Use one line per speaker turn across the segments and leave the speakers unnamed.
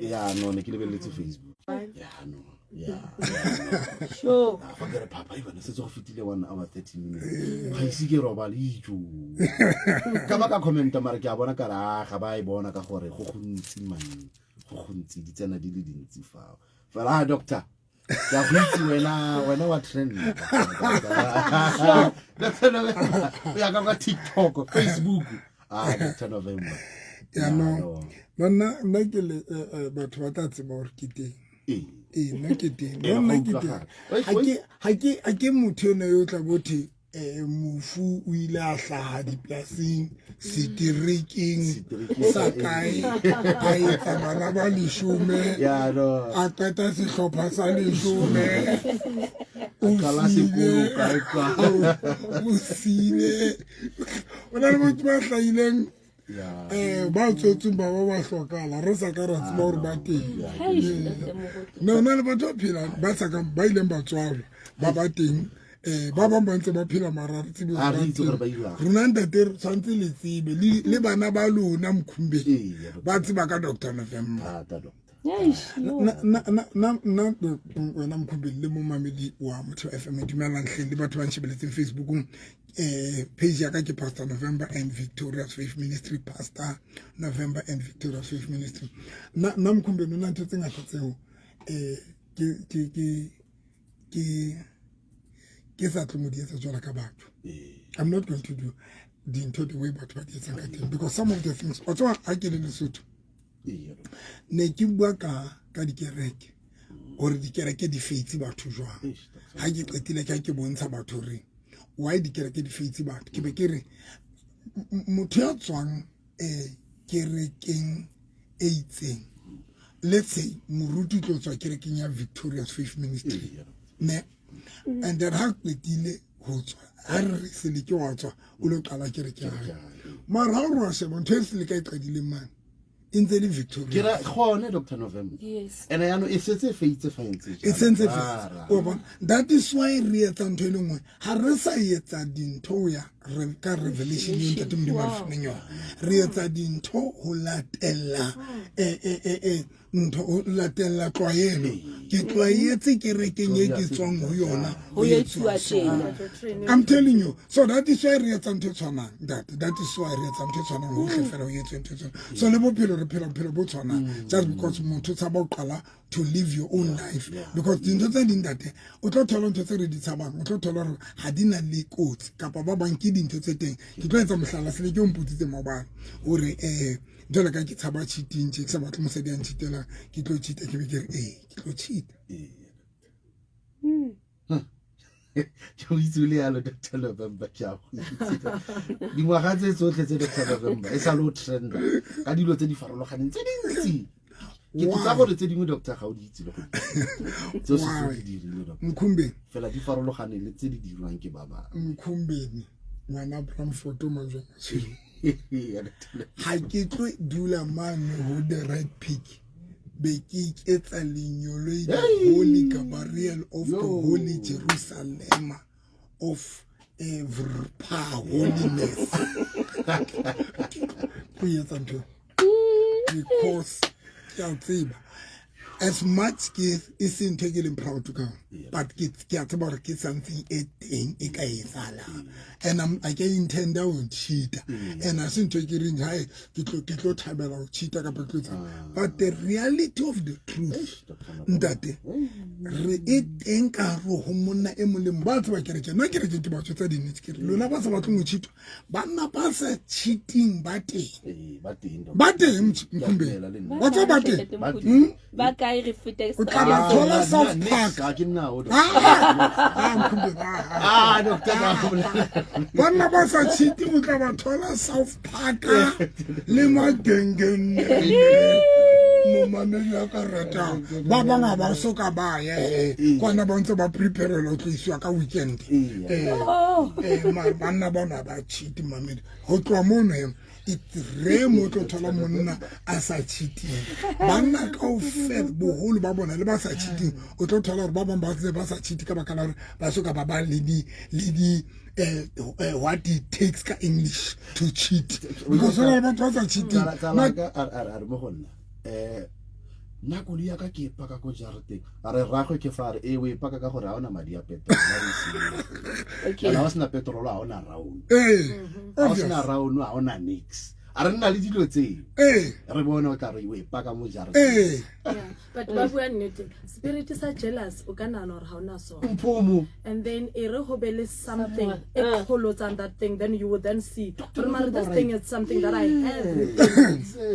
Yeah, no, ne ke lebeletse Facebook. Yeah, no. Yeah.
Sure.
Forget papa even se go fitile 1 hour 30 minutes. Ga ise ke robala ijo. Ka ba ka commenta mara ke a bona ka ra ga ba e bona ka gore go gontsi man. Go gontsi di tsena di le dintsi fa. Fela doctor. Ya gontsi wena wa trend. Ya ka TikTok, Facebook. Dr. November.
Ya no. Nna ke le batho ba tla tseba gore ke teng. Nna ke teng. Nna ke teng. Ha ke motho ena yo tla bothe mofu o ile a hlaha diplasing setereking sa kae a etsa bana ba 10 a qeta sehlopha sa 10
kala sekolo kae kwa
o sile ona le motho ba hlaileng ba tsotsong ba hlokala re sa ka ra tseba gore ba teng no le batho phela ba sa ka ba ileng ba tswalwa ba teng ba bang ba ntse ba phela marara tsebe rona ntate tshwantse le tsebe le bana ba lona Mkhumbe ba tseba ka Dr. November wena Mkhumbe le mo mamedi wa Motho FM dumelang hle le batho ba ntshebeletseng Facebook page ya ka ke Pastor November and Victorious Faith Ministry, Pastor November and Victorious Faith Ministry. Na Mkhumbe nna ntse tse ngata tseo ke sa tlo mo di etsa jwala ka batho. I'm not going to do the way batho ba di etsa ka teng because some of the things o tswa a ke le Lesotho ne ke bua ka dikereke or dikereke di feitsi batho jwang ha ke qetile ke bontsha batho re why dikereke di feitsi batho ke be ke re motho ya tswang kerekeng e itseng, let's say moruti tlo tswa kerekeng ya Victorious Faith Ministry ne and then ha qetile ho tswa ha re se le ke wa tswa o lo qala kereke ya mara ha o se ntho e se le ka e qadile man in the Victoria.
Kira khone Dr. November.
Yes.
And I know it's a faith fine.
That is why re etsa ntho e lengwe ha re sa etsa dintho ya re ka revelation e ntate modimo a fneng yona re etsa dintho ho latella ntho ho latella tlwaelo ke tlwaetse kerekeng e ke tswang ho yona
ho etsuwa tjena.
I'm telling you, so that is why re etsa ntho tshwana that is why re etsa ntho tshwana ho hlefela ho etsa ntho tshwana so le bophelo re phela bo tshwana just because motho tsa ba qala to live your own life because dintho tse ding date o tlo thola ntho tse re di tshabang o tlo thola re ha di na le kotsi kapa ba bang ke dintho tse teng ke tlo etsa mohlala se le ke o mputsitse maobane hore jwale ka ke tshaba cheating ke sa batla mosadi a ntshitela ke tlo cheat ke be ke re ke tlo cheat
Yo izule alo Dr. November kya di ngwaga tse tsotlhe tse Dr. November e sa lo trend ka dilo tse di farologaneng tse dintsi ke tsa gore tse dingwe doctor ga o di itse le go tse se di dirile doctor
Mkhumbe
fela di farologane le tse di dirwang ke ba ba
Mkhumbe ngwana Abraham photo manjo ha ke tlo dula man ho the right pick be ke etsa lenyolo the Holy Gabriel of the Holy Jerusalem of every power holiness because as much is integral proud to come but get about something e ka etsahala and I can intend to cheat and I think taking high ke tlo thabela ho cheata ka but the reality of the truth ntate re teng ka ro ho monna e moleng ba tswa kereke no kereke ke ba tsotsa di nitse ke lona ba sa batlo mo cheat ba nna ba sa cheating ba teng Mkhumbe wa tswa ba teng
ba ka e refute
o tla ba thola South Park
ke nna o
Bana ba sa cheating o tla ba thola South Park le magengen mo mamedi a ka rata ba banga ba soka ba kwana ba ntse ba prepare lo tliswa ka weekend bana bona ba cheat mamedi ho tloa mono it's re mo tlo thola monna a sa cheating bana ka o fe boholo ba bona le ba sa cheating o tlo thola re ba bang ba sa cheat ka bakala re ba soka ba ba le di what it takes ka English to cheat because all about was cheating
nna koloi ya ka ke e paka ko jareteng a re rragwe ke fa re o e paka ka gore ga ona madi a petrol ga o sena petrol ga ona raun ga o sena raun ga ona nix a re nna le dilo tseo re bone o tla re o e paka mo jareteng
but ba bua nnete spirit sa jealous o ka nana gore ga ona sona
mphomo
and then e re go be le something e kholotsang that thing, then you would then see this thing is something that I have.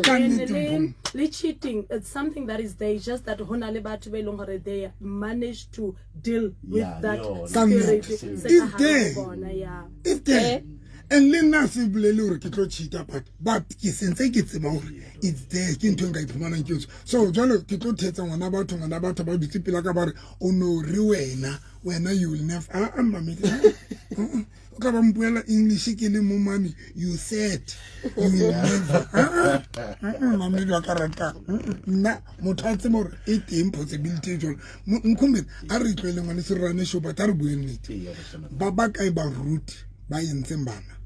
And le cheating, it's something that is there, just that hona le batho be long gore they manage to deal with that spirit.
It's there. And le nna se bolele gore ke tlo cheata but ke sentse ke tseba gore it's there ke ntho nka iphumana ke so jalo ke tlo thetsa ngwana batho ba dutse pela ka bare o no re wena you will never mamedi o ka ba mpuela English ke le mo mami you said you will never mamedi wa karata nna motho a tseba gore e teng possibility jalo nkhumbe a re tlwele ngwane se rane show but a re bue nnete ba ba kae ba root ba yentseng bana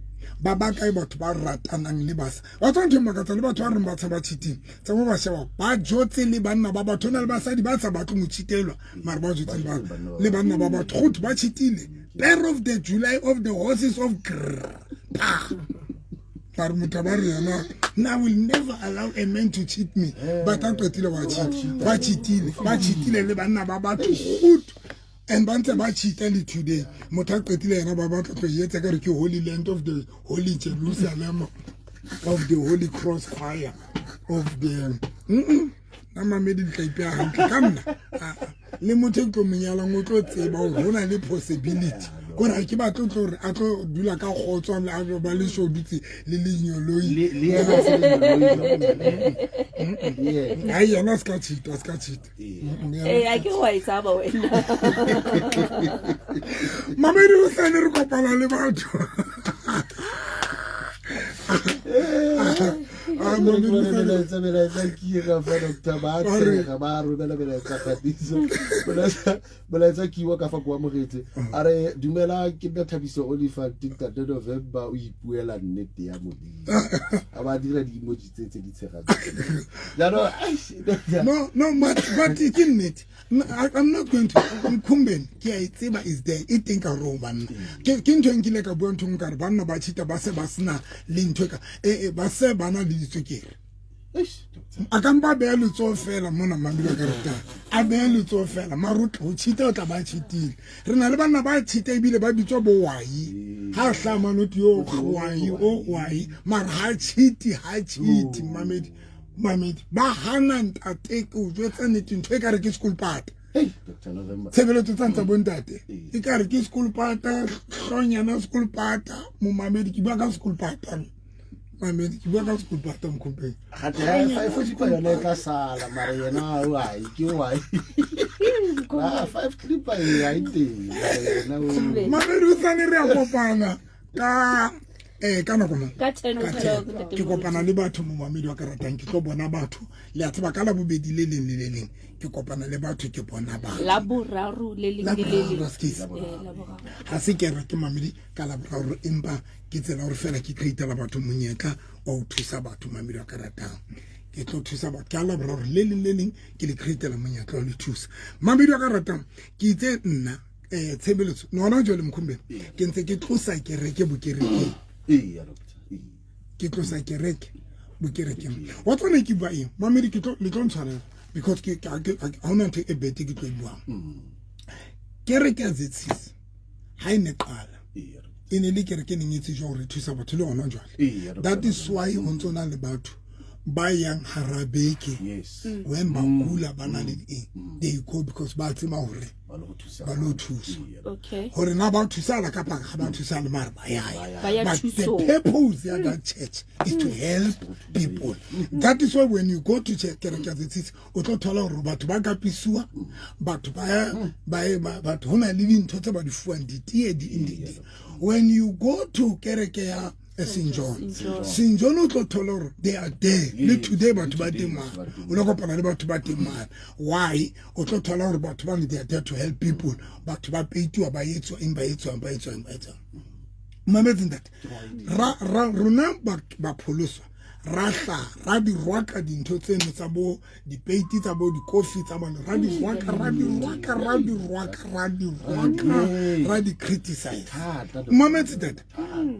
ba ba kae batho ba ratanang le basa ba tswa ntho makatsa le batho ba reng ba tshaba cheating tsa mo ba sheba ba jotse le banna ba batho na le basadi ba tsa batho mo cheatelwa mara ba jotse le banna ba batho go ba cheatile pair of the July of the horses of but I will never allow a man to cheat me but I ba cheatile le banna ba batho good. And bantse ba cheatile today motho a qetile yena ba batla go yetsa ka re ke Holy Land of the Holy Jerusalem of the Holy Crossfire of the na mamedi di tla hantle ka nna le motho go menyala ngo tlo tseba gore hona le possibility gore ke ba tlo re a tlo dula ka gotswa le a ba le sho dutse le lenyoloi
le yena se le
ai yana ska cheat
a ke wa itsaba wena
mamedi o tsene re kopana le batho
belaetsa kiwa ka fa kwa mogetse a re dumela ke nna Thabiso Oliver 13 November o ipuela nnete ya modimo a ba dira di-emoji tse di tshega
but ke nnete I'm not going to Mkumbeni ke a tseba is there I think a roman ke ntho nkile ka bua ntho nkare banna ba chita ba se ba sna le ntho ka ba se bana le ditsokere a ka mpa be le tso fela mona mambilo ka rata a be le tso fela marutlo o chita o tla ba chitile re na le banna ba chita ibile ba bitswa bo wai ha hlama no tio wai mar ha chiti mamedi ba hana ntate o jwetsa nete ntho e ka re ke school party
Dr. November
tshebeletso tsa bontate e ka re ke school party hlonyana school party mo mamedi ke bua ka school party mamedi ke bua ka school party Mkumbeni
ga te 5 clip yona e tla sala mara yena wai ke wai 5 clip ya iteng yena
mamedi o tsane re a kopana ka nako mang
ka 10
ke kopana le batho mo mamedi wa karatang ke tlo bona batho le a tseba ka la bobedi le leng ke kopana le batho ke bona batho
la boraro le leng
ha se ke re ke mamedi ka la boraro empa ke tsela gore fela ke create la batho monyetla o thusa batho mamedi wa karatang ke tlo thusa batho ka la boraro le leng ke le create la monyetla o le thusa mamedi wa karatang ke itse nna tshebeletso nona jole Mkumbeni ke ntse ke tlosa ke reke bokereke ke tlosa kereke bokerekeng wa tsone ke bua eng mamedi ke tlo le tlo ntshwarela because ke ha ona ntho e bete ke tlo e buang kereke ya zetsisi ha ine qala e ne le kereke ne ngitse jo re thusa batho le ona jwale that is why ho ntsona le batho ba yang harabeke when ba kula bana le they go because ba tsema hore ba lo thusa
okay
hore na ba thusa la ka pa ga ba thusa le mara ba ya but the purpose of that church is to help people that is why when you go to church kereke tse o tlo thola hore batho ba ka pisua batho ba hona le dintho tse ba di fuang di when you go to kereke ya St. John o tlo thola hore they are there le today batho ba temana o lo kopana le batho ba temana why o tlo thola hore batho ba they are there to help people batho ba peitiwa ba etswa mamedi that rona ba pholoswa rahla ra di rwaka dintho tseno tsa bo dipeiti tsa bo di-coffee tsa bone ra di criticize mametse that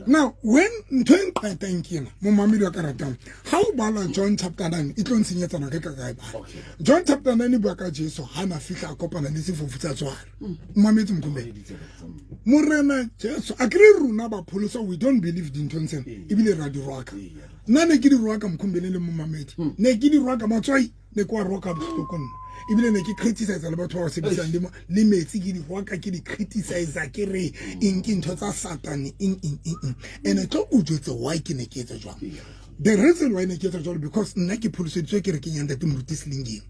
now when ntho e nqetang ke ena mo mamedi wa ka ratang ga o bala John chapter 9 e tlo ntshenyetsana ka kae bala John chapter 9 e bua ka Jesu ha na fihla a kopana le sefofu tsa tswala mametse mkhumbe morena Jesu a kre runa ba pholoso we don't believe dintho tsena ebile ra di rwaka nna ne ke di rwaka mkhumbele le mo mamedi ne ke di rwaka matswai ne kwa rwaka bohlokon ebile ne ke criticize le batho ba se bisang le metsi ke di rwaka ke di criticize ke re ke ntho tsa Satan ene tlo o jwetse why ke ne ke etsa jwang the reason why ne ke etsa jwang because nna ke pholoseditswe ke re ke nyanda Timothy Slingile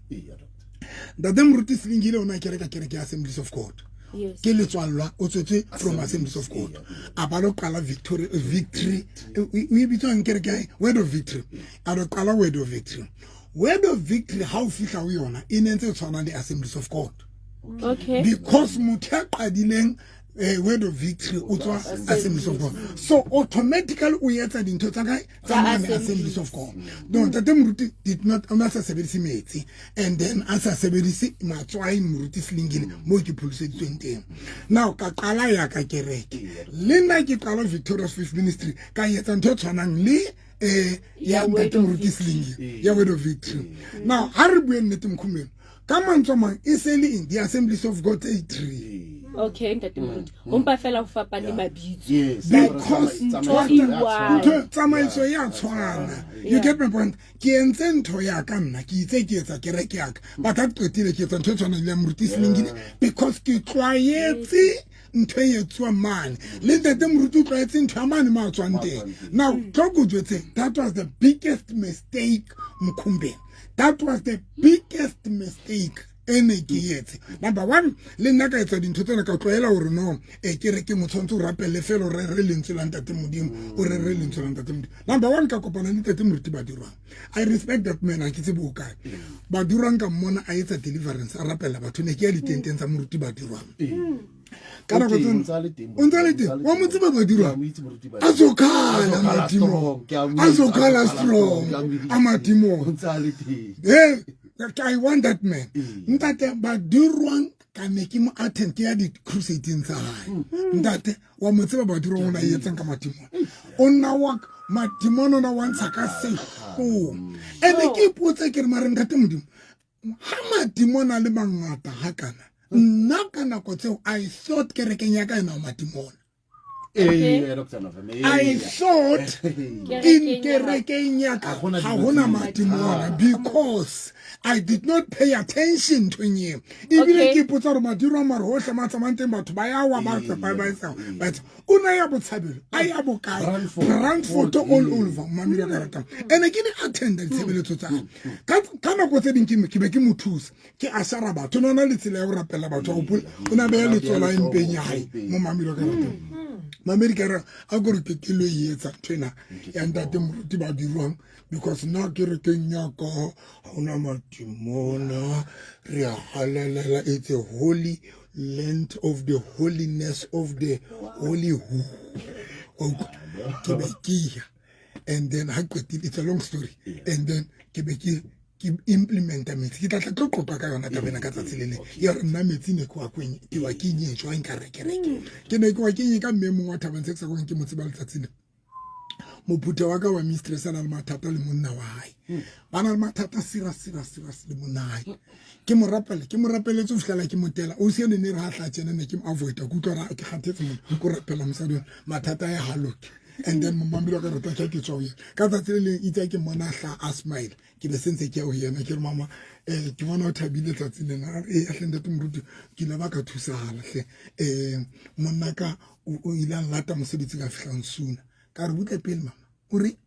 that Timothy Slingile ona ke re ka Assemblies of God.
Yes.
Ke letswalwa o tswetse from Assemblies of God a ba lo qala victory we bitsa nkere ke word of victory a lo qala word of victory how fihla o yona e nentse tshwana le Assemblies of God
okay
because motho ya qadileng word of victory o tswa Assemblies of God so automatically o yetsa dintho tsa kae tsa Assemblies of God donc tate moruti did not ona sa sebedisi metsi and then asa sebedisi matswai moruti Slingile mo ke pholoseditsweng teng now ka qala ya ka kereke le nna ke qala Victorious Faith Ministry ka yetsa ntho tshwanang le ya tate moruti Slingile ya word of victory now ha re bue nnete mkhumelo ka mantswe mang e sele in the Assemblies of God 3
okay ntate moruti umpa fela go fapane mabitso
because tsamaiso ya tshwana you get my point ke entse ntho ya ka nna ke itse ke etsa kereke ya ka ba ka qetile ke etsa ntho tshwana le moruti Slingile because ke tlwaetse ntho e tswa mane le ntate moruti o tlwaetse ntho ya mane ma tswang teng now tloko jwetse that was the biggest mistake mkhumbe that was the biggest mistake ene ke yetse number 1 le nna ka etsa dintho tsena ka tloela hore no ke re ke motshwantsho o rapelle fela re lentswe la ntate modimo o re lentswe la ntate modimo number 1 ka kopana le ntate moruti ba dirwang I respect that man a ke tse bo kae ba dirwang ka mmona a etsa deliverance a rapella batho ne ke ya ditenteng tsa moruti ba dirwang kana go tsentsa wa motse ba ba dirwang azokhala strong amadimo I want that man ntate ba dirwang ka ne ke mo attend ke ya di crusade tsa hae ntate wa motse ba dirwang ona yetsang ka madimo ona wa madimo ona wa ntsa ka se ene ke ipotsa ke re mare ntate modimo ha madimo na le mangata ha kana nna kana go tseo I thought ke re ke nyaka ena madimo I thought in Kerekenya Hahuna Matimona because I did not pay attention to him. Even if you put out Maduro Marhosha Matamante, but by our master by myself. But Unayabo Sabil, Ayaboka, run photo all over Mamira Garata. And again, attended similar to time. Kana go saying Kibekimu tools, Ki Asaraba, to no little Rapella about Unabel to line Benyai, Mamira Garata. Mamerikara agora ke kilo yetsa tshena ya ntate moruti ba dirwang because na ke re ke nyaka ona matimona re halelela it's a holy land of the holiness of the holy Kebeki and then it's a long story and then Kebeki implement metsi ke tla tlo qopa ka yona tabena ka tsatsile ya re nna metsi ne kwa kwenye ke wa ke nyetswa in ka rekereke ke ne ke wa ke ka mmemo wa thabang se go ke motse ba letsatsile mophutha wa ka wa mistress ana le mathata le monna wa hae bana le mathata serious le monna hae ke mo rapeletse o fihlela ke motela o se ne re ha tla tsena ne ke mo avoid ka utlwa ke khathetse mo go rapela mosadi mathata ya haloke and then mama ka rata ke tswa ka tsatsile le itse ke mona hla a smile ke be sentse ke o yena ke re mama ke bona o thabile tsatsile na a hlenda tumruti ke la ba ka thusahala hle monna ka o ile lata mosebetsi ka fihlang suna ka re butla pele mama o re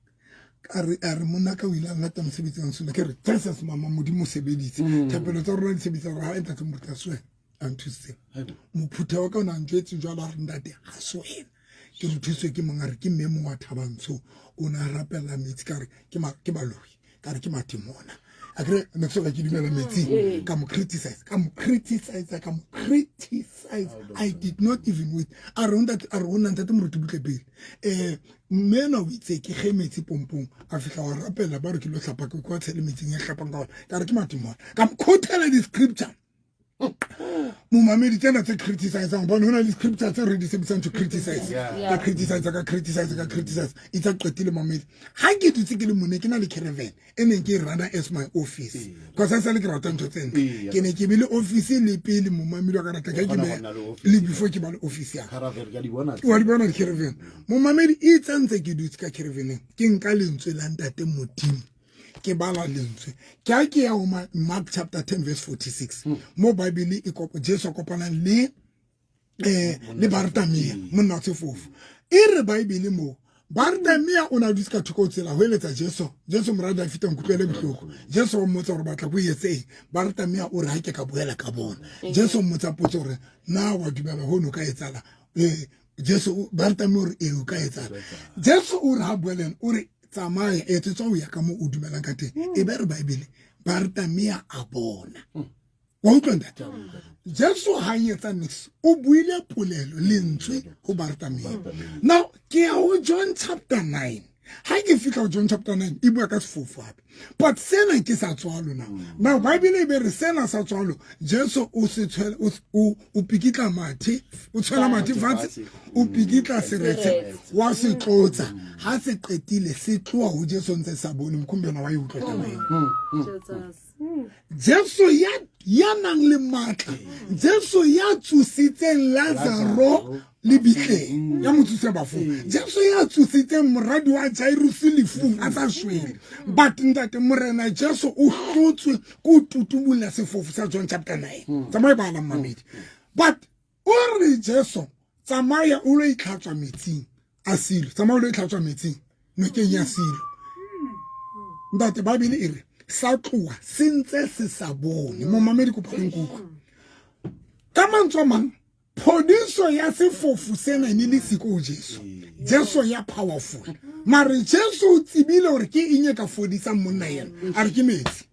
ka re a re monna ka o ile lata mosebetsi ka suna ke re Jesus mama modimo sebeditse thapelo tsa rona di sebetsa ra enta tumruti a swe a ntuse mo phutha wa ka ona ntwetse jwala re ndate a swe ke re thuswe ke mongare ke mmemo wa thabantsho o na rapela metsi ka re ke baloi ka re ke matimona akre ne tsoka ke dumela metsi ka mo criticize I did not even wait around that ntate moruti butlebele mena o itse ke ge metsi pompong a fihla wa rapela ba re ke lo hlapa ke kwa tshele metsing ya hlapang ka ka re ke matimo ka mkhotela di scripture Mumamedi tena tse criticize bona hona le scripture tse ready sebetsang to criticize ka criticize itsa qetile mamedi ha ke dutse ke le mone ke na le caravan ene ke rana as my office because I sale ke rata ntho tsena ke ne ke bile office le pele mumamedi wa ka rata ka ke le before ke ba le office ya
caravan ga di bona
wa di bona caravan mumamedi itsa ntse ke dutse ka caravan ke nka lentswe la ntate modimo ke bala lentswe ke ya Mark chapter 10 verse 46 mo bible e kopo Jesu kopana le Bartamia monna tsefofu e re bible mo Bartamia ona diska thoko tsela ho eletsa Jesu morada a fita nkutlwele bohloko Jesu o mmotsa gore batla go yetse Bartamia o re ha ke ka boela ka bona Jesu mmotsa potso gore na wa dumela hono ka etsala Jesu Bartamia o re e o ka etsala Jesu o re ha boelen o re tsamaya etse tswa o ya ka mo o dumelang ka teng e be re bible Bartamia a bona wa utlwanda Jesu ha yetsa nis o buile polelo lentswe go Bartamia now ke ya ho John chapter 9 ha ke fika John chapter 9 e bua ka sefofu hape but sena ke sa tswalo now bible e be re sena sa tswalo Jesu o se tshwela o pikitla mathe o tshwela mathe fatshe o pikitla seretse wa se tlotsa ha se qetile se tloa ho Jesu ntse sa bone mkhumbela wa utlwa taba Jesu ya nang le matla Jesu ya tsusitseng Lazaro le bitleng ya motsuse bafu Jesu ya tsusitseng moradi wa Jairus lefung a tsa shwele but ntate morena Jesu o hlotswe go tutubula sefofu sa John chapter 9 tsamaya bana mamedi but o re Jesu tsamaya o lo itlhatswa metsing a silo tsamaya o lo itlhatswa metsing nokeng ya silo ntate bible e re sa tloa sentse se sa bone mo mamedi ko phankoko ka mantswe mang phodiso ya sefofu sena ne le siko Jesu ya powerful mare Jesu o tsibile gore ke inye ka fodisa monna yena a re ke metsi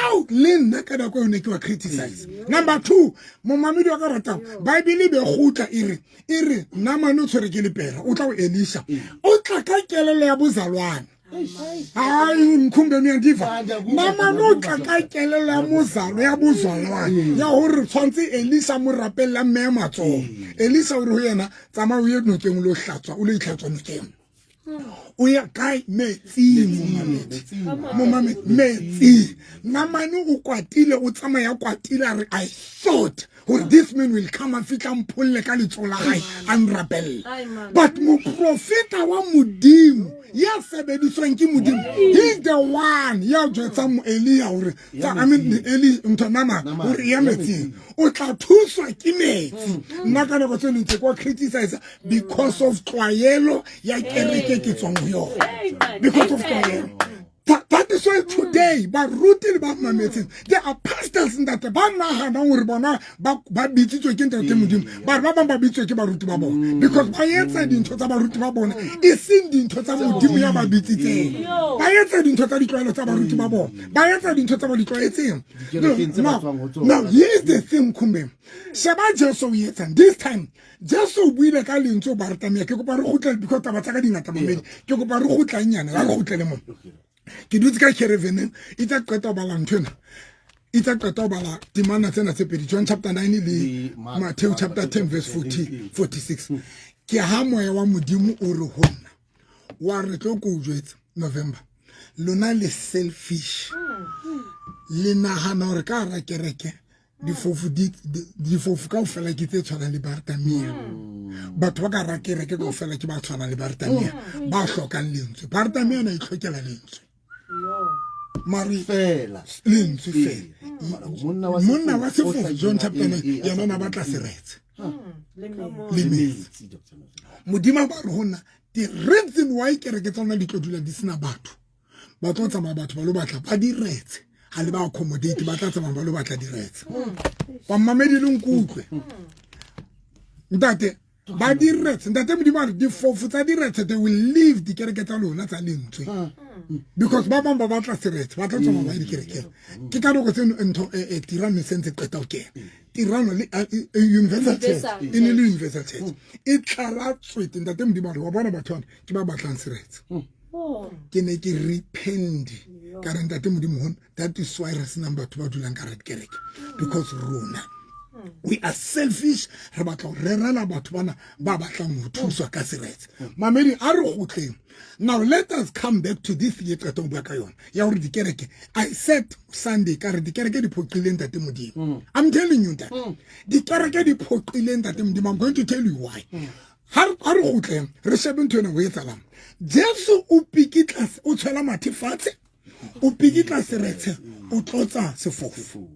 out le nna ka da go ne ke wa criticize number 2 mo mamedi wa ka ratang bible be gutla ire nna mano tshwere ke le pera o tla o Elisha o tla ka kelele ya bozalwana hayi mkhumbeni yandiva mama no tla ka kelele ya mozalo ya bozalwana ya hore tshwantse Elisha mo rapella mme matso Elisha o re ho yena tsama o ye nokeng lo hlatswa o lo ihlatswa nokeng o ya kai metsi metsi namane o kwatile o tsamaya kwatile re I thought this man will come and fitla mpulle ka letsola hae unrapel but mo profeta wa modimo ya sebediswang ke modimo he's the one ya jwetsa mo Elia hore Eli mthanama hore ya metsi o tla thuswa ke metsi nna ka le go tsene ntse kwa criticize because of tlwaelo ya kereke ke tswang ho yona because of tlwaelo that is why today ba rutile ba mametseng there are pastors that ba nagana hore bona ba bitsitswe ke ntate modimo ba bang ba bitsitswe ke baruti ba bona because ba yetsa dintho tsa baruti ba bona e seng dintho tsa modimo ya ba bitsitseng ba yetsa dintho tsa ditlwaelo tsa baruti ba bona ba yetsa dintho tsa ba ditlwaetseng now here's the thing khumbe sheba Jesu yetsa this time Jesu buile ka lentswe Bartamia ke kopa re gutla because taba tsa ka dingata mamedi ke kopa re gutla nyane ra gutlele mo ke dutse ka caravan itsa qeta bala nthena itsa qeta bala dimana tsena tse pedi John chapter 9 le Matthew chapter 10 verse 46 ke ha moya wa modimo o re hona wa re tlo go jwetsa November lona le selfish le nagana hore ka ra kereke di fofu ka o fela ke tse tshwana le Bartamia batho ba ka ra kereke ka o fela ke ba tshwana le Bartamia ba hlokang lentswe Bartamia na itlhokela lentswe mari
fela
lentswe fela monna wa sefofu John chapter 9 yana na batla seretse le metsi modimo ba re hona the reason why kereke tsona di tlo dula di sina batho ba tlo tsamaya batho ba lo batla ba diretse ha le ba accommodate ba tla tsamaya ba lo batla diretse ba mamedi le nkutlwe ntate ba diretse ntate modimo re di fofu tsa diretse they will leave dikereke tsa lona tsa lentswe because ba bang ba batla seretse ba tla tsoma ba dikereke ke ka nako tseno ntho tirano sentse qeta o kena tirano le universal church in le universal church e tlalatswe ntate modimo re wa bona batho ke ba batlang seretse ke ne ke repent ka re ntate modimo that is why re sena batho ba dulang ka re dikereke because rona we are selfish re batla re rena batho bana ba batlang ho thuswa ka seretse mamedi a re gotleng. Now let us come back to this yetsa to bua ka yona ya hore dikereke I said Sunday ka re dikereke di phoqile ntate modimo I'm telling you that dikereke di phoqile ntate modimo I'm going to tell you why ha re gotleng re shebe ntho ena go etsalang Jesu o pikitla o tshela mathifatse o pikitla seretse o tlotsa sefofo.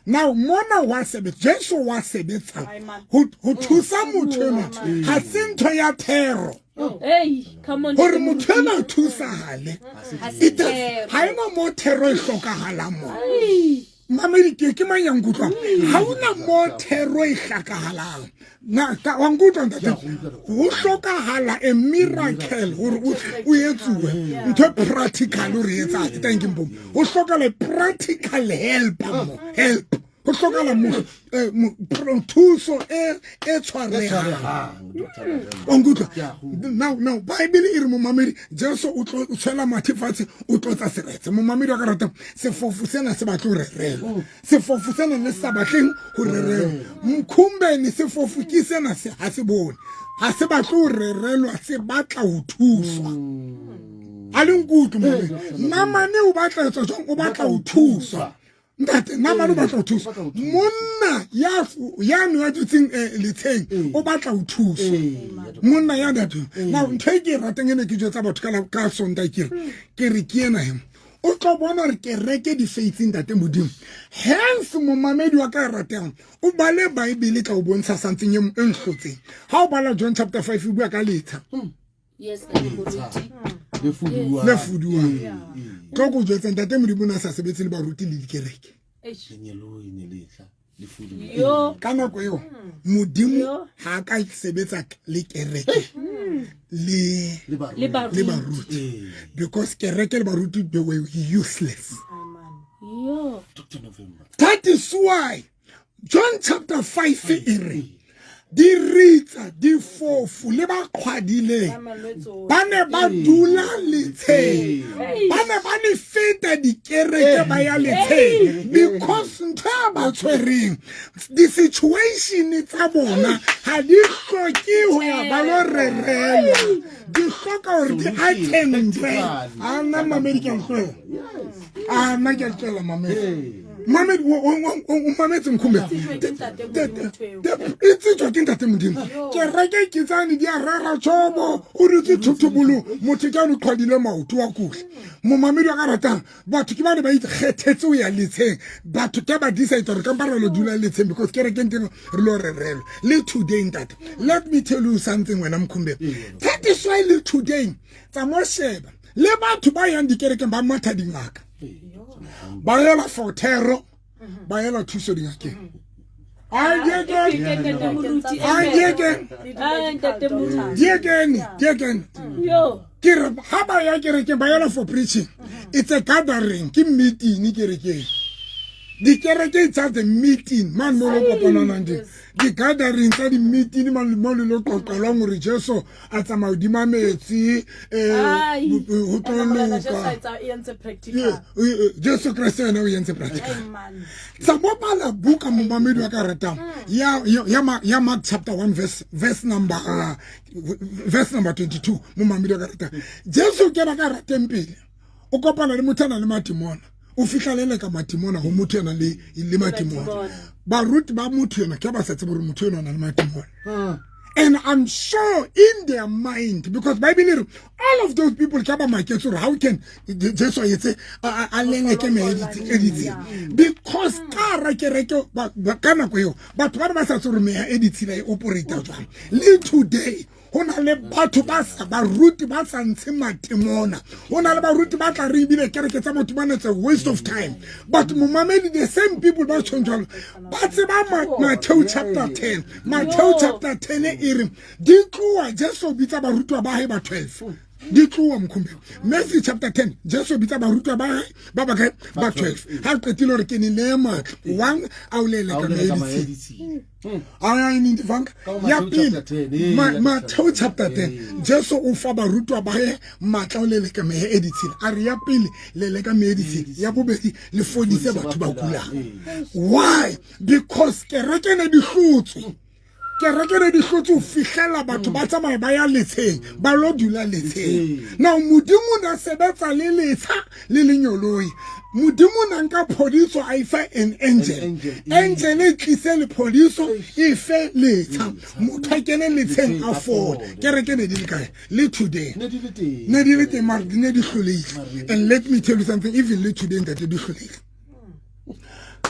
Now mona wa sebe Jesu wa sebetsa ho thusa motho ena ha se ntho ya thero.
Hey, come on.
Hore motho ena thusa hale ha ena mo thero e hlokahala mo mamedi ke manyang kutlwa ha una mo thero e hlakahalang na ka wangutwa ntate o hlokahala a miracle hore o etsuwe ntho practical o re etsa thank you mbom o hlokala practical help o hlokala mo thuso e tshwareha wangutwa now bible e re mo mamedi Jesu o tshela mathifatse o tlotsa seretse mo mamedi wa ka rata sefofu sena se batlo rerelo sefofu sena le sa batleng ho rerelo mkhumbeni sefofu ke sena se ha se bone ha se batlo rerelo se batla ho thuswa ale nkutu mamane o batla etsa jong o batla ho thuswa ntate namane o batla ho thuswa monna ya no ya dutseng leteng o batla ho thuswa monna ya datu na nthe ke rateng ene ke jwetsa batho ka sonda ke re ke ena hem o tlo bona re ke reke di faith ntate modimo hence mo mamedi wa ka rateng o bale bible tla o bontsha something e nhlotse ha o bala John chapter 5 o bua ka letha
yes
le fuduwa
tlo go jwetsa ntate modimo na sa sebetse le baruti le dikereke
lenyelo ine letla le fuduwa
yo
kana ko yo modimo ha ka sebetsa le kereke le baruti because kereke le baruti they were useless
yo
Dr. November.
That is why John chapter 5 ere di ritsa di fofu le ba khwadile bane ba dula lethe bane ba le feta dikereke ba ya lethe because ntha ba tshwereng the situation tsa bona ha di hloki ho ya ba lo rerela di hloka hore di attende ana mamedican khoya ana ke tlela mamedi Mamed o mkhumbe itse tjwa ke ntate modimo ke reke ke tsane di a rara tshobo o rutse thuthubulu motho ka no qhwadile maoto wa kuhle mo mamedi wa ka ratang batho ke bane ba ikgethetse o ya letsheng batho ke ba decide re ka paralo dula letsheng because ke reke nteng re lo rerelo le today ntate let me tell you something when I'm mkhumbe that is why le today tsa mo sheba le batho ba yang dikereke ba matha dingaka ba yela fotero ba yela thuso dingake
yo
kire ha ba ya kereke ba yela for preaching it's a gathering ke meeting kereke dikereke tsa the meeting man mo lo kopana nang di gathering tsa di meeting man mo lo qoqelwa ngore Jesu a tsamaya dima metsi ho tlola Jesu Christ ena o yentse practical sa mo bala buka mo mamedi wa ka ratang ya Mark chapter 1 verse number 22 mo mamedi wa ka ratang Jesu ke ba ka rateng pele o kopana le mothana le matimona o fitlhalele ka matimona ho motho ena le matimona baruti ba motho ena ke ba sa tsebore motho ena le matimona and I'm sure in their mind because Bible all of those people ka ba maketso how can Jesus yetse a lenge ke me edit because ka ra kereke ba kana go yo batho ba sa tsore me edit la operate jwang le today ho na le batho ba sa baruti ba sa ntshe matemona ho na le baruti ba tla re ibile kereke tsa motho bana tsa waste of time but momamedi the same people ba tshonjalo ba tseba Matthew chapter 10 Matthew chapter 10 e re di tloa Jesu bitsa barutwa ba hae ba 12 di tloa mkhumbi Matthew chapter 10 Jesu bitsa barutwa ba hae ba 12 ha qetile re ke ni le matlo wang a o lele ka medicine in the funk ya pele Matthew chapter 10 Jesu o fa barutwa ba hae matla o lele ka medicine a re ya pele lele ka medicine ya bobedi le fodise batho ba kula why because kereke ne di hlotse kereke ne di hlotse o fihlela batho ba tsamaya ba ya letsheng ba lo dula letsheng now modimo na sebetsa le letsa le lenyoloi modimo na nka phodiso a ifa an angel e tlise le phodiso e fe letsa motho a kene letsheng a fall kereke ne di le kae le today ne di le teng mara ne di hlolehile and let me tell you something even le today ntate di hlolehile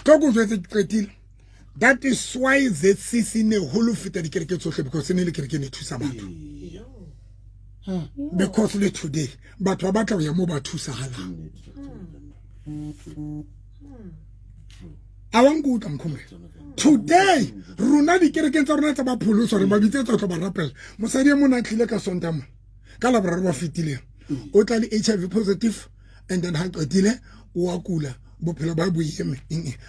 toko jwetse qetile. That is why ZCC ne holo fita di kereke tsohle because ne le kereke ne thusa batho. Because le today batho ba batla ya mo ba thusa hala. Awangu tamkhumbe. Today runa di kereke tsa rona tsa ba pholoso re ba bitse tsa ba rapela. Mosadi mo na tlile ka Sontaga. Ka la boraro ba fitile. O tla le HIV positive and then ha qetile o a kula. Bophelo ba boyeme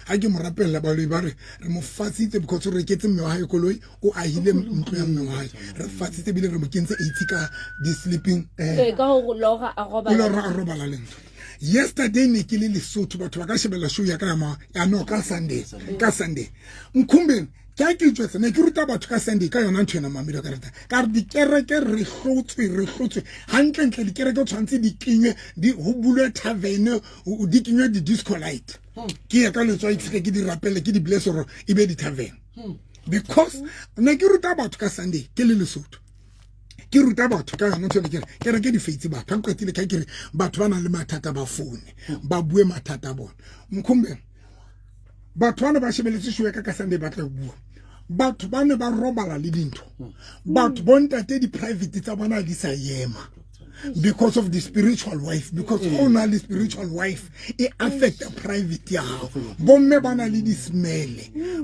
ha ke mo rapella ba lo ibare re mo fatsitse because re ketse mme wa hae koloi o ahile ntlo ya mme wa hae re fatsitse bile re mo kentse 80 ka di sleeping
ka ho lora a
robala lento yesterday ne ke le Lesotho batho ba ka shebella show ya ka ya no ka Sunday mkhumbe ka ke tswetse ne ke ruta batho ka Sunday ka yona ntwe na mamelo ka rata ka re di kereke re hlotswe hantle di kereke tshwantse di kinywe di ho bulwe tavern di kinywe di disco light ke ya ka letswa ke di rapele ke di bless ro e be di tavern because ne ke ruta batho ka Sunday ke le Lesotho ke ruta batho ka yona ntwe ke re ke di feitsi batho ka qetile ka ke re batho ba na le mathata ba phone ba bue mathata bona mkhumbe batho bana ba shebeletse show ka Sunday ba tla bua batho bana ba robala le dintho batho bontate di private tsa bona di sa yema because of the spiritual wife because only spiritual wife it affect the private ya bomme bana le di smell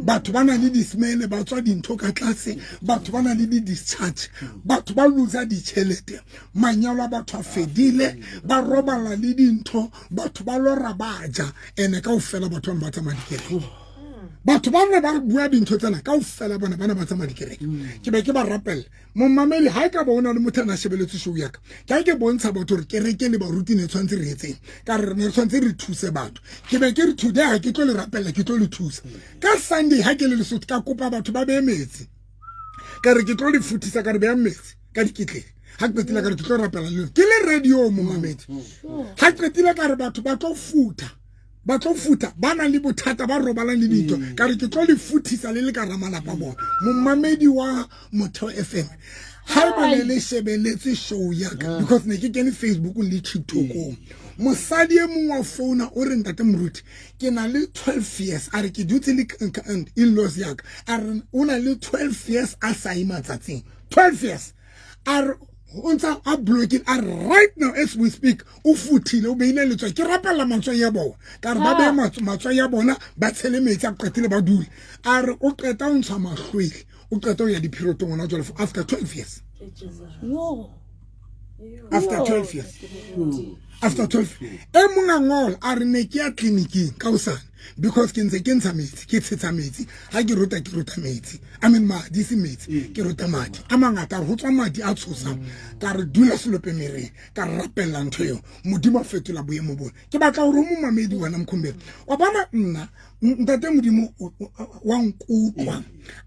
batho bana le di smell ba tswa dintho ka tlase batho bana le di discharge batho ba lose di chelete manyalo batho a fedile ba robala le dintho batho ba lora baja ene ka ofela batho ba tsamaya dikereke batho ba ba bua dintho tsena ka ofela bona bana ba tsamaya dikereke ke be ke ba rapela mo mameli ha ka bona le motho na shebeletse show ya ka ke bontsha batho re kereke le ba ruti ne tshwantse re etseng ka re ne tshwantse re thuse batho ke be ke re today ha ke tlo le rapela ke tlo le thusa ka Sunday ha ke le Lesotho ka kopa batho ba be metsi ka re ke tlo le futisa ka re be metsi ka dikitle ha ke tla ka re ke tlo rapela le ke le radio mo mamedi ha ke tla ka re batho ba tlo futa bana le bothata ba robala le ditho ka re ke tlo le futisa le ka ramala pa bona mo mamedi wa Motheo FM ha ba le shebeletse show ya ka because ne ke kene Facebook le TikTok mosadi e mongwe wa phone o re ntate moruti ke na le 12 years a re ke dutse le in-laws ya ka a re o na le 12 years a sa imatsatsing 12 years a unsa a blocking are right now as we speak o futile o beile letswa ke rapela matswa ya bona ka re ba be matswa ya bona ba tshele metsi a qetile ba dule a re o qeta o ntsha mahlwele o qeta o ya dipirotong ona jole after 12 years after 12 years after 12 e monga ngol a re ne ke ya clinic ka usana because ke ntse ke ntsha metsi ke tsetsa metsi ha ke ruta metsi I mean madi se metsi ke ruta madi a mangata go tswa madi a tshosa ka re dula selope mere ka rapella ntho yo modimo fetola boemo bona ke batla gore mo mamedi wana mkhombele wa bana nna ntate modimo wa nkutwa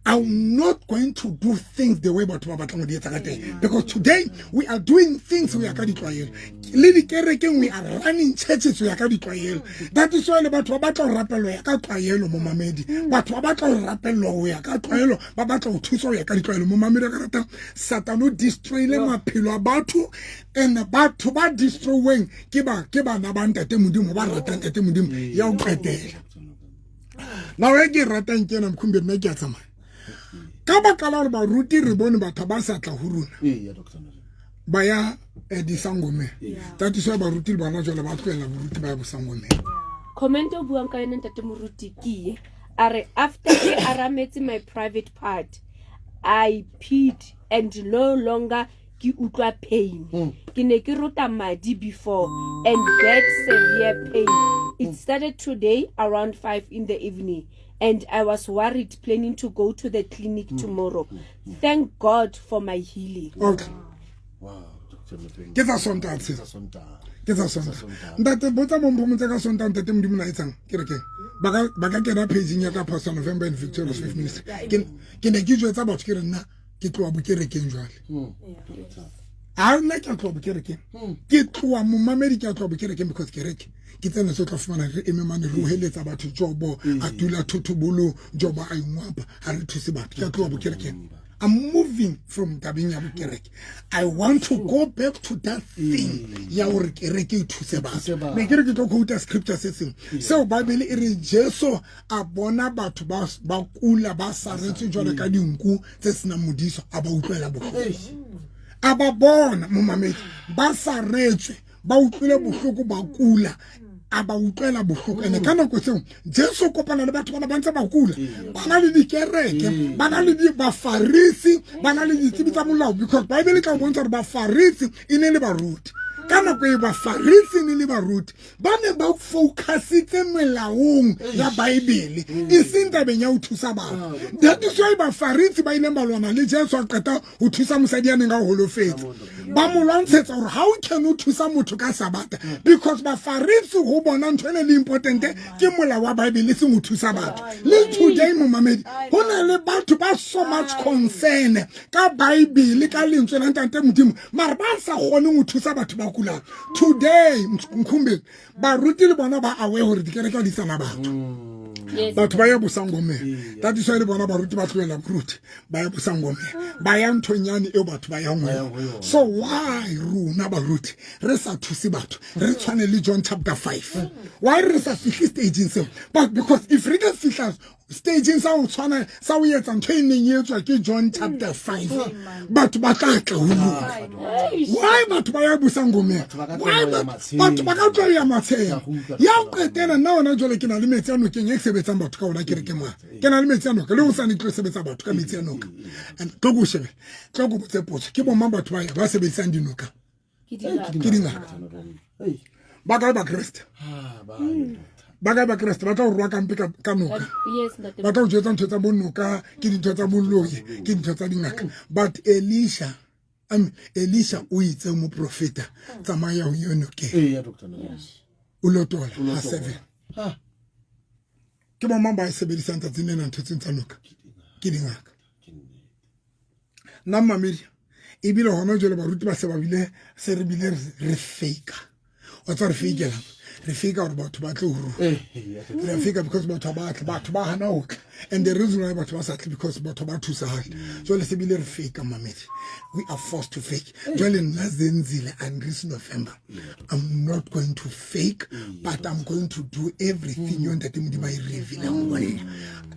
I'm not going to do things the way batho ba batla go di etsa ka teng because today we are doing things we are ka ditlwaelo le di kerekeng we are running churches we are ka ditlwaelo that is why le batho ba batla go rapelwa ya ka tlwaelo mo mamedi batho ba batla go rapelwa go ya ka tlwaelo ba batla go thusa go ya ka ditlwaelo mo mamedi ka rata satano destroy le maphelo a batho and batho ba destroying ke bana ba ntate modimo ba ratang ntate modimo ya o qetela now e ke ratang ke na mkhumbe nna ke a tsamaya ka baka la gore baruti re bone batho ba sa tla ho rona
Yeah, Dr.
ba ya disangome that is why baruti le bona jwale ba tloela boruti ba ya bosangome.
Comment o buang ka yona ntate moruti ke are after ke arametse my private part I peed and no longer ke utlwa pain ke ne ke rota madi before and that severe pain it started today around 5 in the evening and I was worried planning to go to the clinic tomorrow. Thank God for my healing.
Okay.
Wow, Dr. Moteng.
Ke tsa sonta tse. Ke tsa sonta. Ntate botsa mo mpomotse ka sonta ntate modimo na etsang ke re ke ba ka kena paging ya ka Pastor November and Victorious Faith Ministry. Ke ne ke jwetsa batho ke re nna ke tloa bokerekeng jwale. A nna ke tloa bokerekeng. Ke tloa mo mamedi ke tloa bokerekeng because kereke ke tsena so tla fumana re eme mane re heletsa batho jobo a dula thotobolo jobo a ingwapa a re thuse batho ke tloa bokerekeng. I'm moving from tabeng ya bokereke. I want to go back to that thing ya gore kereke e thuse batho. Me kere ke tlo quote scripture se seng. So Bible e re Jesu a bona batho ba kula ba saretse jwale ka dinku tse sena modiso a ba utlwela bohloko. A ba bona mo mamedi ba saretse ba utlwela bohloko ba kula a ba utlwela bohloko ene ka nako tseo Jesu kopana le batho bana ba ntse ba kula bana le dikereke bana le bafarisi bana le ditsebi tsa molao because Bible ka bontsha gore bafarisi e ne le baruti ka nako e bafarisi ne le baruti ba ne ba focusitse melaong ya Bible e seng tabeng ya ho thusa batho that is why bafarisi ba ile ba lwana le Jesu a qeta ho thusa mosadi ya neng a holofetse ba mo lwantshetsa gore how can o thusa motho ka sabata because bafarisi go bona ntho le important ke molao wa Bible seng ho thusa batho le today mo mamedi ho na le batho ba so much concern ka Bible ka lentswe la ntante modimo mara ba sa gone ho thusa batho ba kula today mkhumbe ba ruti le bona ba awe hore dikereke di tsana batho batho ba ya bosangome that is why le bona ba ruti ba tloela bruti ba ya bosangome ba ya nthonyane e batho ba ya ngwe so why runa ba ruti re sa thusi batho re tshwane le John chapter 5 why re sa fihle stage se but because if re ka fihla staging sa o tshwana sa o etsa ntho e neng etswa ke John chapter 5 batho ba tla tla ho why batho ba ya bosangome why batho ba ka tla ya matshe ya o qetela nna ona jole ke na le metsi ano ke sebetsang batho ka ona ke re ke mwa ke na le metsi ano ke le o sa ne tlo sebetsa batho ka metsi ano and tlo go shebe tlo go botse potso ke bomang batho ba sebetsang dinoka ke dinga ba ka ba Christ ba ka ba Christ ba tla o rwa kampe ka noka ba tla o jetsa ntho tsa bonoka ke dintho tsa bolloye ke dintho tsa dingaka but Elisha o itse mo profeta tsamaya ho yono ke o lotola ha 7 ke bomang ba sebedisa ntse tsene ntho tsa noka ke dingaka nna mamedi e bile hona jole baruti ba se ba bile se re bile re fake o tsa re fake re fika gore batho ba tlo ru re fika because batho ba hana ho and the reason why batho ba sa tle because batho ba thusa ha so le se bile re fika mamedi we are forced to fake jole nna zenzile and this November I'm not going to fake but I'm going to do everything yon that modimo I reveal ngwana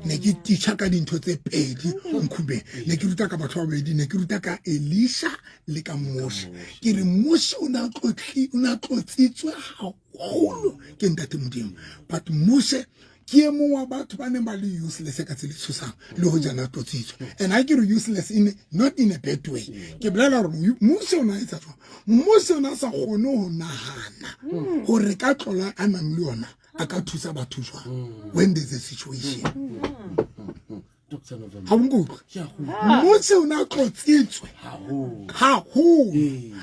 ne ke teacher ka dintho tse pedi nkube ne ke ruta ka batho ba bedi ne ke ruta ka Elisha le ka Moshe ke re Moshe o na tlotsitswe ha holo ke ntate modimo but Moshe ke mo wa batho ba ne ba le useless ka tsela tshosang le ho jana tlotsitswe and I ke re useless in not in a bad way ke blela re Moshe o na etsa jwa Moshe o na sa gone ho nahana hore ka tlola anang le yona a ka thusa batho jwa when there's a situation
Dr. November
ha ngo Moshe o na tlotsitswe ha ho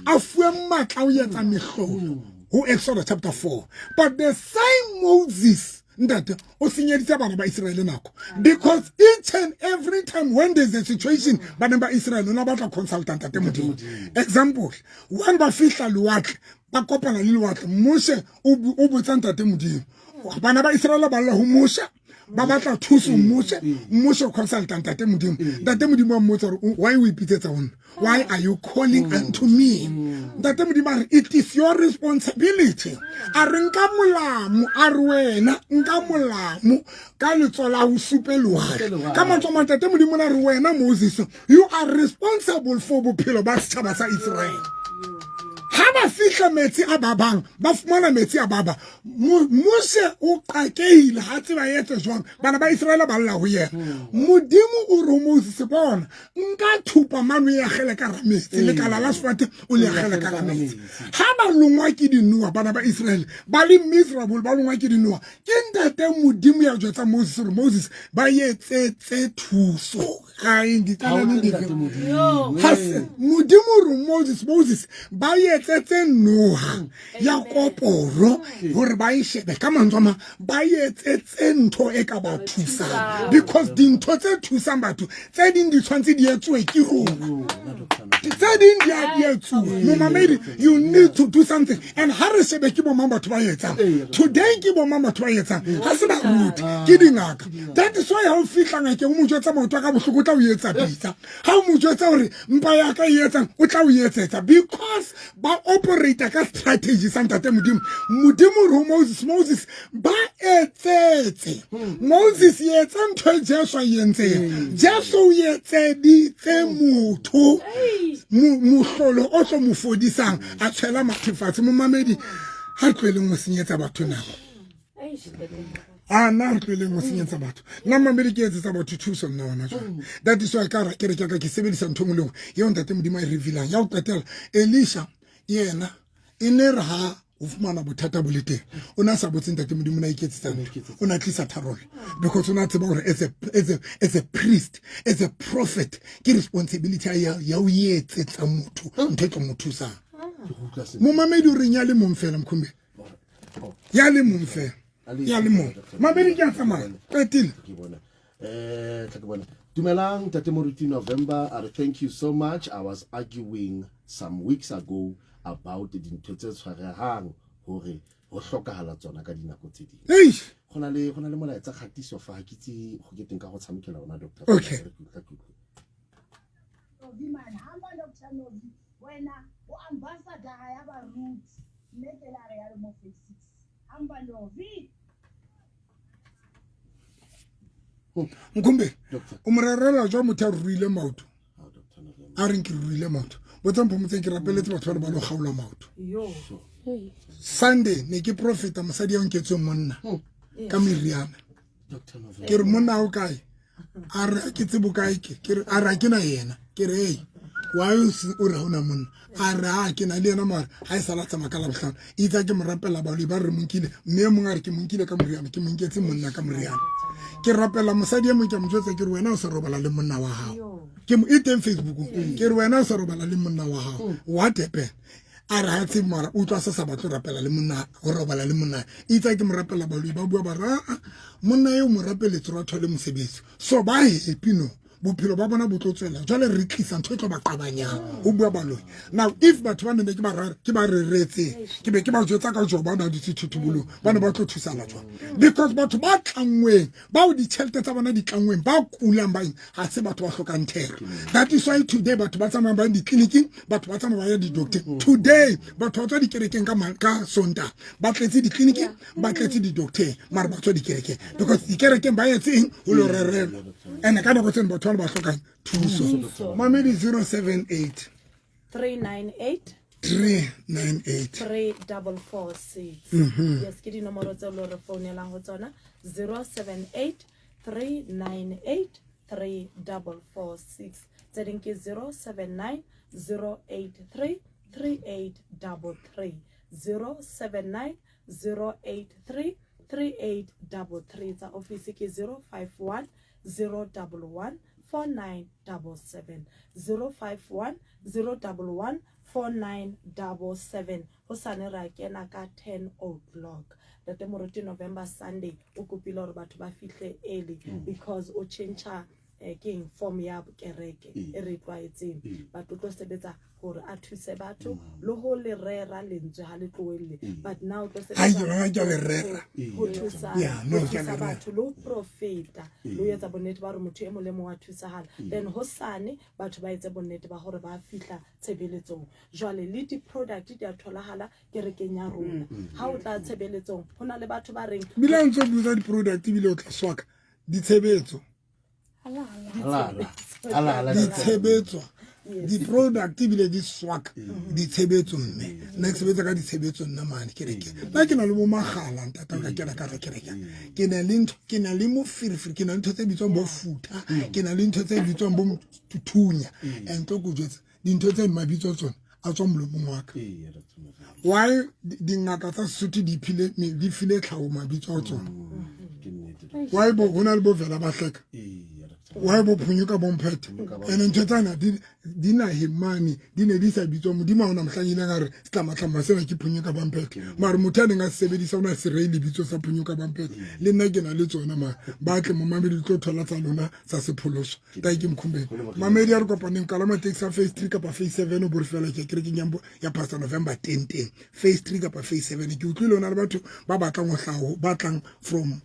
a fuwe matla o yetsa mehlolo who Exodus chapter 4 but the same Moses ndate o senyeditse bana ba Israel nako because each and every time when there's a situation bana ba Israel ona batla consultant ate modimo example when ba fihla luwatle ba kopana le luwatle Moshe o botsa ntate modimo bana ba Israel ba lla ho Moshe ba batla thuso mmuso consultant tate modimo wa mmotsa gore why o ipitsetsa ona, why are you calling unto me? Tate modimo a re it is your responsibility. A re nka molamo a re wena nka molamo ka letso la ho supelwa ka matsomo. Tate modimo a re wena Moses, you are responsible for bophelo ba setšhaba sa Israel. Ha ba fihla metsi a babang ba fumana metsi a baba, Mose o qakehile ha tseba etse jwang bana ba Israel ba lla ho yena. Modimo o re Moses bona nka thupa mano ya gele ka rametsi le kala la swate o le gele ka rametsi. Ha ba longwa ke dinuwa bana ba Israel ba le miserable, ba longwa ke dinuwa ke ntate Modimo ya jwetsa Moses ba yetse thuso ga indi kana ndi Modimo re Moses ba yetse Noha ya koporo hore ba ishebe ka mantswama ba yetse ntho e ka ba thusa, because dintho tse thusang batho tse ding di tshwantse di etswe ke rona, tse ding di etswe mo mamedi. You need to do something, and ha re shebe ke bo mang batho ba yetsang today, ke bo mang batho ba yetsang ha se ba ruti ke dingaka. That is why ha o fihla ngake o mo jwetsa motho ka bohloko tla o yetsa pitsa, ha o mo jwetsa hore mpa ya ka yetsang o tla o yetsetsa, because ba operate ka strategy sa ntate Modimo ro Moses ba etsetse Moses yetsa ntho Jesu yentse Jesu yetse di tse motho mohlolo o tlo mo fodisang a tshela mathefatse mo mamedi ha tlwele mo senyetsa batho nako na tlwele mo senyetsa batho na mamedi ke etsetsa batho thuso nna ona jwa. That is why ka ra ke sebedisa ntho molong yo ntate Modimo a revealang ya o qetela. Elisha yena inere ha o fumana bothata bo le teng o na sa botse ntate Modimo na iketsetsang o na tlisa tharolo, because o na tseba gore as a priest, as a prophet ke responsibility ya o yetsetsa motho ntho tlo mo thusa. Mo mamedi o reng ya le mong fela mkhumbe ya le mong fela ya le mong mamedi ke a tsamaya petile
Dumelang Tate Moruti November. Thank you so much. I was arguing some weeks ago about the dintho tshwarehang hore ho hlokahala tsona ka dinako tse ding. Gona le molaetsa khatiso fa hakitse go ke teng ka go tshamekela ona doctor.
Okay.
Dimana hamba Dr. Novi wena o ambassador ya ba roots netela re ya mo 6 hamba Novi
Mkhumbe o morerela jwa motho a ruile maoto a re ke ruile maoto botsa mpho motse ke rapeletse batho ba lo gaula maoto. Sunday ne ke profeta mosadi ya nketse monna ka meriana ke re monna o kae a re ke tsebo kae ke re a ra ke na yena ke re hey why o ra ona monna a ra ke na le yena mara ha e sala tsama ka la bohlano itsa ke morapela ba le ba re monkile mme mong a re ke monkile ka meriana ke monketse monna ka meriana ke rapela mosadi ya mo ke motse ke re wena o se robala le monna wa hao ke mo iteng Facebook ke re wena o se robala le monna wa hao what happened a re ha tse mara o tla sa batho rapela le monna go robala le monna itsa ke morapela ba le ba bua ba ra monna yo mo rapeletse ra thole mosebetsi so ba happy no bophelo ba bona bo tlotsela jwale re tlisa ntho tlo ba qabanyang o bua ba loi. Now if batho ba ne ke ba rara ke ba reretse ke be ke ba jwetsa ka jo ba na di thutubolo ba ne ba tlo thusana jwang, because batho ba tlangweng ba o di tšhelete tsa bona di tlangweng ba kulang ba ha se batho ba hlokang thero. That is why today batho ba tsamaya ba di clinic, batho ba tsamaya ba ya di doctor. Today batho ba tswa di kerekeng ka Sonta ba tletse di clinic ba tletse di doctor mara ba tswa di kerekeng because di kerekeng ba yetseng o lo rerelwa and ka nako tsena batho ba hlokang thuso. Mamedi 078
398 3446. Yes, ke di nomoro tse lo re phone-elang go tsona 078 398 3446. Tse ding ke 079 083 3833 079 083 3833. Tsa office ke 051 011 4977 051 011 4977. Ho sane ra kena ka 10 o'clock. Tate Moruti November Sunday o kopile hore batho ba fihle early because o change ke form ya kereke e re tlwaetseng batho tlo sebetsa gore a thuse batho le ho le rera lentswe ha le tloelle but now tlo sebetsa batho lo profeta lo yetsa bonnete ba re motho e mo le mo wa thusahala then hosane batho ba etse bonnete ba gore ba fihla tshebeletsong jwale le di product di a tholahala kerekeng ya rona ha o tla tshebeletsong hona le batho ba reng
bila ntse buza di product bile o tla swaka di tshebetso ditshebetso di product bile di swaka ditshebetso mme nna ke sebetsa ka ditshebetso nna mane kereke ba ke na le mo magala ntata ka kena ka kereke ke na le mo firifiri ke na le ntho tse bitswang bo futa ke na le ntho tse bitswang bo tuthunya and tlo go jwetsa dintho tse mabitso tsona a tswa molomong wa ka why dingaka tsa Sesotho di file tlhago mabitso a tsona why bo hona le bo vela ba hleka why bo phunyuka bomphethe and ntho tsana di na hemani di ne di sa bitswa modimo ona mohlanyile ngare setlamatlama sena ke phunyuka bomphethe mare motho a neng a sebedisa ona se re lebitso sa phunyuka bomphethe le nna ke na le tsona ma ba tle mo mamedi tlo thola tsa lona sa sepholoso ta ke mkhumbe mamedi a re kopaneng kalama taxi sa phase 3 kapa phase 7 o borfela ke kerekeng yambo ya Pastor November 10 phase 3 kapa phase 7 ke utlwile ona le batho ba batlang go hlaho batlang from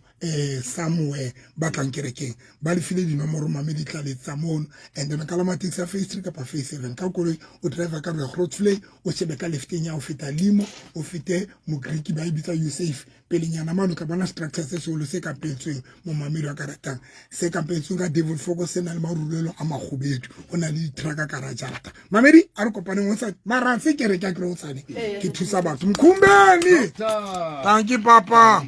somewhere batlang kerekeng ba le file dinomoro mamedi tla le tsa mono and then kalama taxi sa phase 3 kapa phase 7 ka koloi o driver ka re Grootfontein o shebe ka lefteng ya o feta Limo o fete mo Greek ba ibitsa you safe pelenyana mano ka bona structure se solo se ka petsweng mo mamedi wa karatang se ka petsweng ka Devil Focus se na le marulelo a magobedu ona le trucka ka rajata mamedi a re kopaneng o sa mara se kereke ke re o tsane ke thusa batho mkhumbeni thank you papa